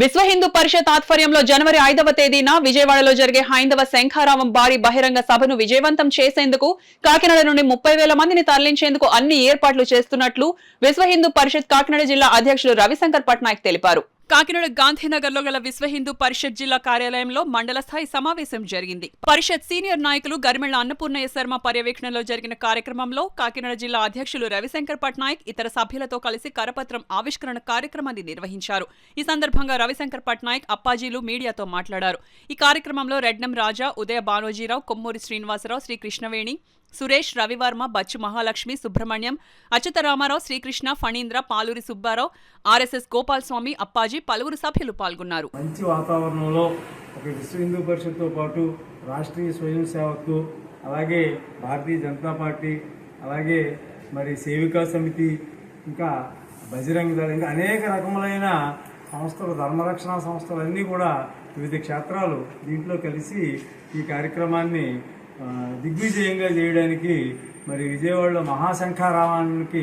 విశ్వ హిందూ పరిషత్ ఆధ్వర్యంలో జనవరి 5వ తేదీన విజయవాడలో జరిగే హైందవ శంఖారావం భారీ బహిరంగ సభను విజయవంతం చేసేందుకు కాకినాడ నుండి 30,000 మందిని తరలించేందుకు అన్ని ఏర్పాట్లు చేస్తున్నట్లు విశ్వ హిందూ పరిషత్ కాకినాడ జిల్లా అధ్యక్షులు రవిశంకర్ పట్నాయక్ తెలిపారు. కాకినాడ గాంధీనగర్లో గల విశ్వ హిందూ పరిషత్ జిల్లా కార్యాలయంలో మండల స్థాయి సమావేశం జరిగింది. పరిషత్ సీనియర్ నాయకులు గరిమెళ్ల అన్నపూర్ణయ్య శర్మ పర్యవేక్షణలో జరిగిన కార్యక్రమంలో కాకినాడ జిల్లా అధ్యక్షులు రవిశంకర్ పట్నాయక్ ఇతర సభ్యులతో కలిసి కరపత్రం ఆవిష్కరణ కార్యక్రమాన్ని నిర్వహించారు. ఈ సందర్భంగా రవిశంకర్ పట్నాయక్ అప్పాజీలు మీడియాతో మాట్లాడారు. ఈ కార్యక్రమంలో రెడ్నం రాజా, ఉదయ బానోజీరావు, కొమ్మూరి శ్రీనివాసరావు, శ్రీ కృష్ణవేణి, సురేష్, రవివర్మ, బచ్చు మహాలక్ష్మి, సుబ్రహ్మణ్యం, అచ్యుత రామారావు, శ్రీకృష్ణ, ఫణీంద్ర, పాలూరి సుబ్బారావు, ఆర్ఎస్ఎస్ గోపాలస్వామి, అప్పాజీ పలువురు సభ్యులు పాల్గొన్నారు. మంచి వాతావరణంలో ఒక విశ్వ హిందూ పరిషత్తో పాటు రాష్ట్రీయ స్వయం సేవకు, అలాగే భారతీయ జనతా పార్టీ, అలాగే మరి సేవికా సమితి, ఇంకా బజరంగ దళ, ఇంకా అనేక రకములైన సంస్థలు, ధర్మరక్షణ సంస్థలన్నీ కూడా వివిధ క్షేత్రాలు దీంట్లో కలిసి ఈ కార్యక్రమాన్ని దిగ్విజయంగా చేయడానికి మరి విజయవాడలో మహాశంఖారావానికి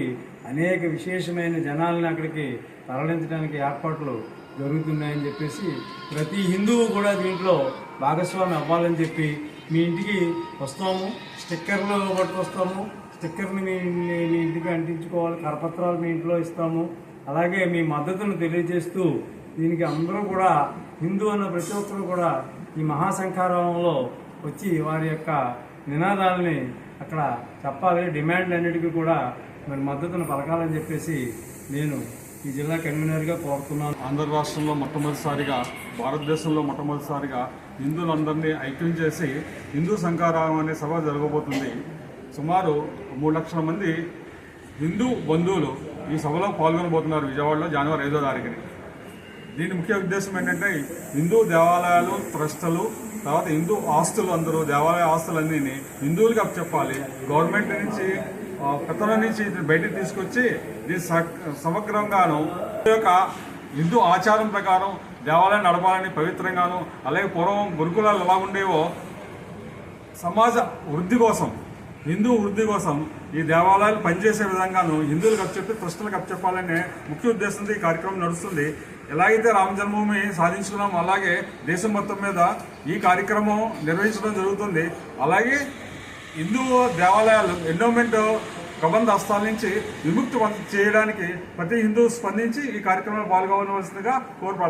అనేక విశేషమైన జనాలను అక్కడికి తరలించడానికి ఏర్పాట్లు జరుగుతున్నాయని చెప్పేసి ప్రతి హిందువు కూడా దీంట్లో భాగస్వామి అవ్వాలని చెప్పి మీ ఇంటికి వస్తాము, స్టిక్కర్లు పట్టుకొస్తాము, స్టిక్కర్ని మీ ఇంటికి అంటించుకోవాలి, కరపత్రాలు మీ ఇంట్లో ఇస్తాము. అలాగే మీ మద్దతును తెలియజేస్తూ దీనికి అందరూ కూడా హిందూ అన్న ప్రతి ఒక్కరు కూడా ఈ మహాశంఖారావంలో వచ్చి వారి యొక్క నినాదాలని అక్కడ చెప్పాలి, డిమాండ్లన్నిటికీ కూడా మరి మద్దతును పలకాలని చెప్పేసి నేను ఈ జిల్లా కన్వీనర్గా కోరుతున్నాను. ఆంధ్ర రాష్ట్రంలో మొట్టమొదటిసారిగా, భారతదేశంలో మొట్టమొదటిసారిగా హిందువులందరినీ ఐక్యం చేసి హిందూ శంఖారావం అనే సభ జరగబోతుంది. సుమారు 3 లక్షల మంది హిందూ బంధువులు ఈ సభలో పాల్గొనబోతున్నారు విజయవాడలో జనవరి 5వ తారీఖుని. దీని ముఖ్య ఉద్దేశం ఏంటంటే హిందూ దేవాలయాలు, ట్రస్టులు, తర్వాత హిందూ ఆస్తులు, అందరూ దేవాలయ ఆస్తులన్నీ హిందువులకి అప్పచెప్పాలి. గవర్నమెంట్ నుంచి, పెత్తనం నుంచి బయటకు తీసుకొచ్చి దీని సమగ్రంగాను యొక్క హిందూ ఆచారం ప్రకారం దేవాలయం నడపాలని పవిత్రంగాను, అలాగే పూర్వం గురుకులాలు ఎలా ఉండేవో సమాజ వృద్ధి కోసం, హిందూ వృద్ధి కోసం ఈ దేవాలయాలు పనిచేసే విధంగాను హిందువులకు అప్పచెప్పి ట్రస్టులకు అప్పచెప్పాలనే ముఖ్య ఉద్దేశంతో ఈ కార్యక్రమం నడుస్తుంది. ఎలాగైతే రామ జన్మభూమి సాధించుకున్నామో అలాగే దేశం మొత్తం మీద ఈ కార్యక్రమం నిర్వహించడం జరుగుతుంది. అలాగే హిందూ దేవాలయాలు ఎండోమెంట్ ప్రబంధ హస్తాల నుంచి విముక్తి చేయడానికి ప్రతి హిందూ స్పందించి ఈ కార్యక్రమంలో పాల్గొనవలసిందిగా కోరుతారు.